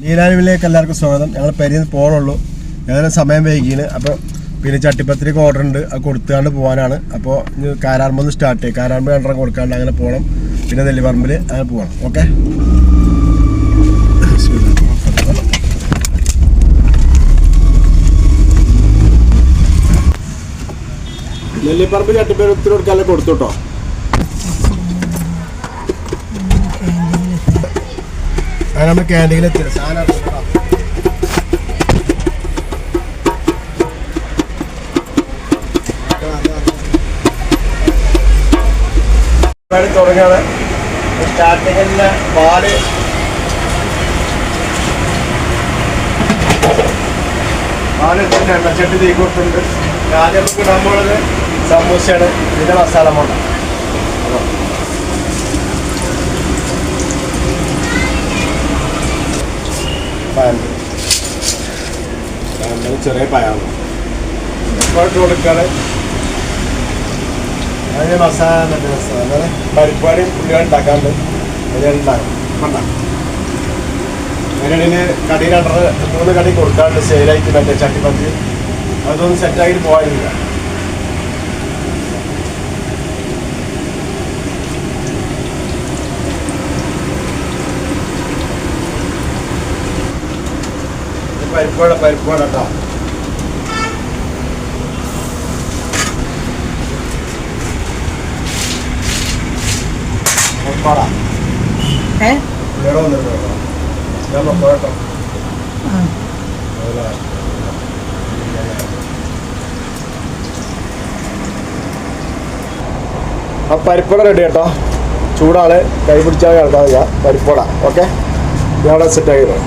നീലാരുവിലേക്ക് എല്ലാവർക്കും സ്വാഗതം. ഞങ്ങൾ പെരിയിൽ പോകണുള്ളൂ. ഏതായാലും സമയം വൈകിയാണ്. അപ്പോൾ പിന്നെ ചട്ടിപ്പത്തിരിക്ക് ഓർഡർ ഉണ്ട്, അത് കൊടുത്തുകൊണ്ട് പോകാനാണ്. അപ്പോൾ ഇനി കാരാർമ്പ് സ്റ്റാർട്ട് ചെയ്യും. കാരാർമ്പ് രണ്ടെണ്ണം കൊടുക്കാണ്ട് അങ്ങനെ പോകണം. പിന്നെ നെല്ലിപ്പറമ്പിൽ അങ്ങനെ പോകണം. ഓക്കെ, നെല്ലിപ്പറമ്പ് ചട്ടിപ്പത്തിരി കൊടുക്കാതെ കൊടുത്തു കേട്ടോ. അത് നമ്മൾ ക്യാൻറ്റീനിൽ എത്തില്ല. സാധനം തുടങ്ങുകയാണ്. സ്റ്റാർട്ടിങ്ങിൻ്റെ പാല് എണ്ണച്ചട്ടി തീ കൊടുത്തിട്ടുണ്ട്. ആദ്യം നമുക്ക് ഇടാൻ പോകുന്നത് സമൂസയാണ്. പിന്നെ മസാല മുട്ട. ചെറിയ പയാണ് ഇട്ട് കൊടുക്കാറ്. അതിന് മസാല അതായത് പരിപ്പാടി ഉള്ളികൾ ഉണ്ടാക്കാറുണ്ട്. ഉണ്ടാക്കും അതിനിടയിൽ കടി 2-3 കടി കൊടുക്കാറുണ്ട്. സെയിലായിട്ട് മറ്റേ ചട്ടിപ്പത്തി അതൊന്നും സെറ്റായിട്ട് പോകാനില്ല. പരിപ്പോട കേട്ടോ. ആ പരിപ്പോട റെഡി കേട്ടോ. ചൂടാണ്, കൈ പിടിച്ചാൽ കേൾക്കാൻ വയ്യ. പരിപ്പോട ഓക്കെ, ഇയാളെ സെറ്റാക്കി.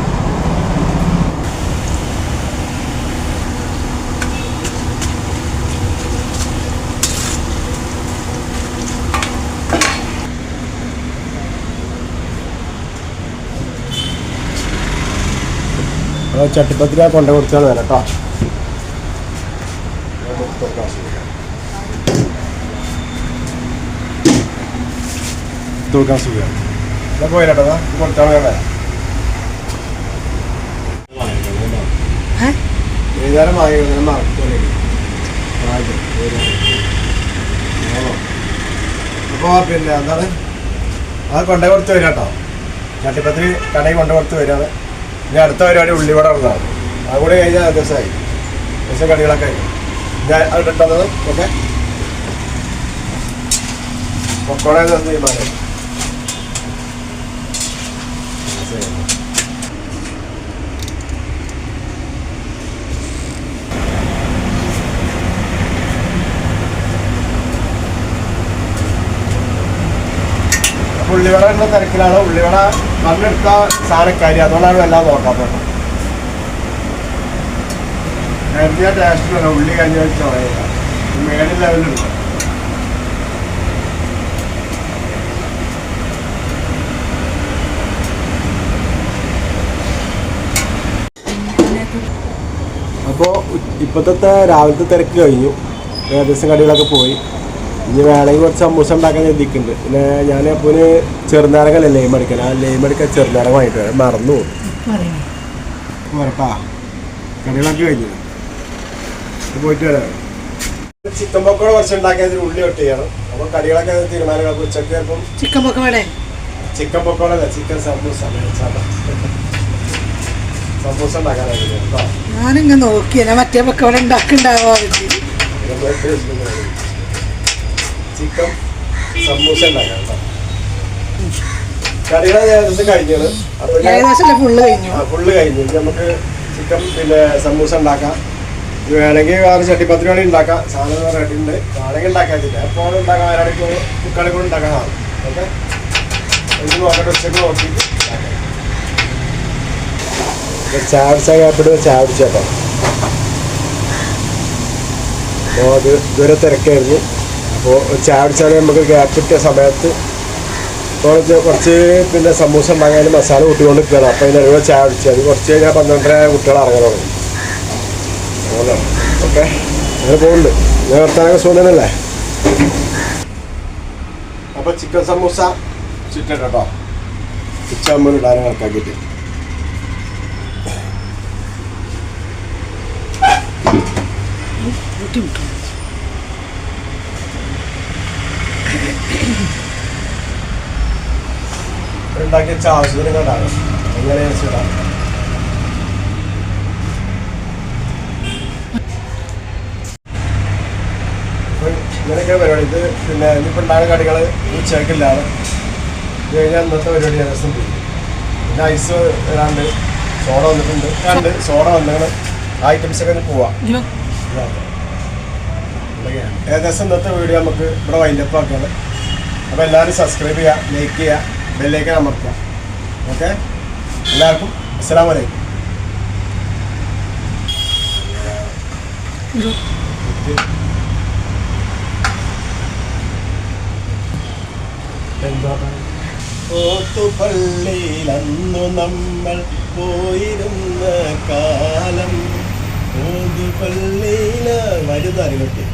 ചട്ടിപ്പത്തിരി കൊണ്ട കൊടുത്താൽ വരാം കേട്ടോ. കൊടുക്കാൻ സുഖമാണ്. പോയിട്ടോ കൊടുത്താൽ വരാം. ഏതായാലും അപ്പോൾ പിന്നെ എന്താണ് അത് കൊണ്ടു കൊടുത്ത് വരാം കേട്ടോ. ചട്ടിപ്പത്തിരി കടയിൽ കൊണ്ടു കൊടുത്ത് വരികയാണ്. ഇനി അടുത്ത പരിപാടി ഉള്ളിവട ഇടുന്നതാണ്. അതുകൂടെ കഴിഞ്ഞാൽ ദിവസമായി കടികളൊക്കെ ആയി. ഞാൻ അത് ഇട്ടത് ഓക്കെ. പൊക്കോട തീരുമാനം. ഉള്ളിവട എന്ന തിരക്കിലാണ്. ഉള്ളിവട മണ്ണെടുത്ത സാധനക്കാരി, അതുകൊണ്ടാണ് എല്ലാം നോക്കാത്തത്. നേരത്തെ ടേസ്റ്റ് വേണം. ഉള്ളി കഴിഞ്ഞ വെച്ച് പറയുക മേളിൽ ലെവലുണ്ട്. അപ്പോൾ ഇപ്പോഴത്തെ രാവിലത്തെ തിരക്ക് കഴിഞ്ഞു. ഏകദേശം കടികളൊക്കെ പോയി. ഇനി വേണമെങ്കിൽ കുറച്ച് സമൂസ ഉണ്ടാക്കാൻ എത്തിക്കുന്നുണ്ട്. പിന്നെ ഞാൻ അപ്പോൾ ചെറുനാരങ്ങല്ലേ ലൈം അടിക്കാൻ. ആ ലൈം അടിക്കാൻ ചെറുനാരങ്ങ വാങ്ങിയിട്ട് വരാം. മറന്നു പോരട്ടാ. കടികളൊക്കെ കഴിഞ്ഞു. പോയിട്ട് വരാം. ചിക്കൻ പക്കോട കുറച്ച് ഉണ്ടാക്കിയതിൽ ഉള്ളി ഒട്ട് ചെയ്യണം. അപ്പോൾ കടികളൊക്കെ തീരുമാനങ്ങൾ ഉച്ചക്ക് ഇപ്പം ചിക്കൻ പക്കോട അല്ല, ചിക്കൻ സമൂസ. സമൂസ ഉണ്ടാക്കാനായിട്ട് കേട്ടോ. ഞാനിങ്ങനെ നോക്കിയാ മറ്റേ പക്കോട ഉണ്ടാക്കുന്നുണ്ടാവോ. ചിക്കൻ സമൂസ ഉണ്ടാക്കാം കേട്ടോ. കടികൾ ഏകദേശം കഴിഞ്ഞത്. ഫുള്ള് കഴിഞ്ഞു. നമുക്ക് ചിക്കൻ പിന്നെ സമൂസ ഉണ്ടാക്കാം. വേണമെങ്കിൽ വേറെ ചട്ടിപ്പത്തിരി വേണമെങ്കിൽ ഉണ്ടാക്കാം. സാധനം റെഡി ഉണ്ട്. വേണമെങ്കിൽ ഉണ്ടാക്കാതില്ല. എപ്പോഴും ഉണ്ടാക്കാം. ആരാണിപ്പോൾ കുക്കാളി കൂടെ ഉണ്ടാക്കാൻ കാണും. ഓക്കെ, ഇത് നോക്കട്ടെ. ഉച്ചക്ക് നോക്കിയിട്ട് ചായ അടിച്ചാൽ ഗ്യാപ്പിട്ട് ചായ അടിച്ചേട്ടോ. അപ്പോൾ അത് ഇതുവരെ തിരക്കായിരുന്നു. അപ്പോൾ ചായ അടിച്ചാൽ നമുക്ക് ഗ്യാപ്പ് കിട്ടിയ സമയത്ത് കുറച്ച് പിന്നെ സമൂസ ഉണ്ടാകാനും മസാല കൂട്ടിക്കൊണ്ട് നിൽക്കുകയാണ്. അപ്പോൾ അതിന് ചായ അടിച്ചു. അത് കുറച്ച് കഴിഞ്ഞാൽ 12 കുട്ടികൾ ഇറങ്ങാൻ തുടങ്ങി. അതുകൊണ്ടാണ് ഓക്കെ. അങ്ങനെ പോകുന്നുണ്ട്. ഞാൻ വർത്താനൊക്കെ സുഖനല്ലേ. അപ്പോൾ ചിക്കൻ സമൂസ ചിക്കൻ കേട്ടോ. ചിക്കൻ ഇടാനും കണക്കാക്കിയിട്ട് ബുദ്ധിമുട്ടുണ്ട്. ഉണ്ടാക്കിയ ആവശ്യത്തിന് കണ്ടാകും എങ്ങനെയാണെന്ന് വെച്ചിട്ടാണ്. ഇങ്ങനെയൊക്കെ പരിപാടി. ഇത് പിന്നെ ഇനിയിപ്പോൾ ഉണ്ടാകുന്ന കടികൾ ഉച്ചയ്ക്കില്ലാണ്. ഇത് കഴിഞ്ഞാൽ ഇന്നത്തെ പരിപാടി ഏകദേശം തീരും. പിന്നെ ഐസ് വരാണ്ട്, സോഡ വന്നിട്ടുണ്ട്, സോഡ വന്നിട്ട് ആ ഐറ്റംസൊക്കെ ഒന്ന് പോവാം. ഏകദേശം ഇന്നത്തെ വീഡിയോ നമുക്ക് ഇവിടെ വൈൻഡപ്പ് ആക്കുകയാണ്. അപ്പോൾ എല്ലാവരും സബ്സ്ക്രൈബ് ചെയ്യുക, ലൈക്ക് ചെയ്യുക, ബെല്ലൈക്കൻ അമർത്തുക. ഓക്കെ, എല്ലാവർക്കും അസ്സലാമു അലൈക്കും. ഓത്തുപള്ളിയിലന്നു നമ്മൾ പോയിരുന്ന കാലം, ഓതുപള്ളിയില് വലുതറിവട്ടെ.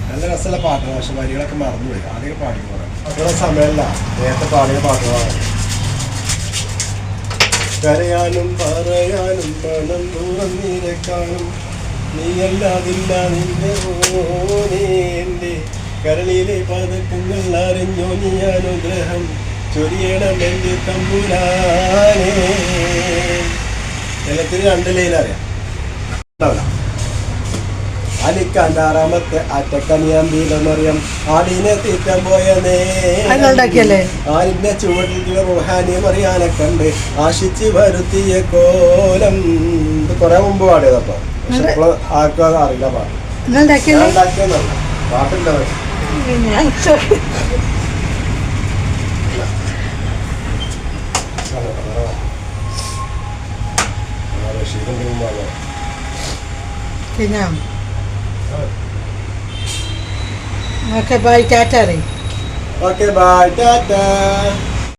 നല്ല രസമുള്ള പാട്ടാണ്, പക്ഷെ വരികളൊക്കെ മറന്നുപോയി. ആദ്യം പാടിക്കോളാം. അത്ര സമയമല്ല, നേരത്തെ പാടിയ പാട്ടുകളാണ്. കരയാനും പറയാനും മനം തുറന്നിരക്കാനും നീയല്ലാതില്ല നിന്റെ മോനെ. എൻ്റെ കരളിലെ പതക്കങ്ങൾ അറിഞ്ഞോ നീ അനുഗ്രഹം ചൊരിയണം എൻ്റെ തമ്പുരാനെ. എല്ലാത്തിനും 2 ലൈനറിയാം. അലിക്കാൻ്റെ 6ാമത്തെ അറ്റക്കനിയാമ്പീലെന്നറിയാം. ആടിനെ തീറ്റാൻ പോയ ആലിന്റെ ചുവട്ടിൽ റുഹാനി മറിയാനെ കണ്ട് ആശിച്ച് വരുത്തിയ കോലം. ഇത് കുറെ മുമ്പ് പാടിയതട്ടോ, പക്ഷെ ഇപ്പോൾ ആർക്കും അറിയില്ല പാട്ട്. ഉണ്ടാക്കിയെന്നല്ല, പാട്ടില്ല. Okay bye tata. Okay bye Tata.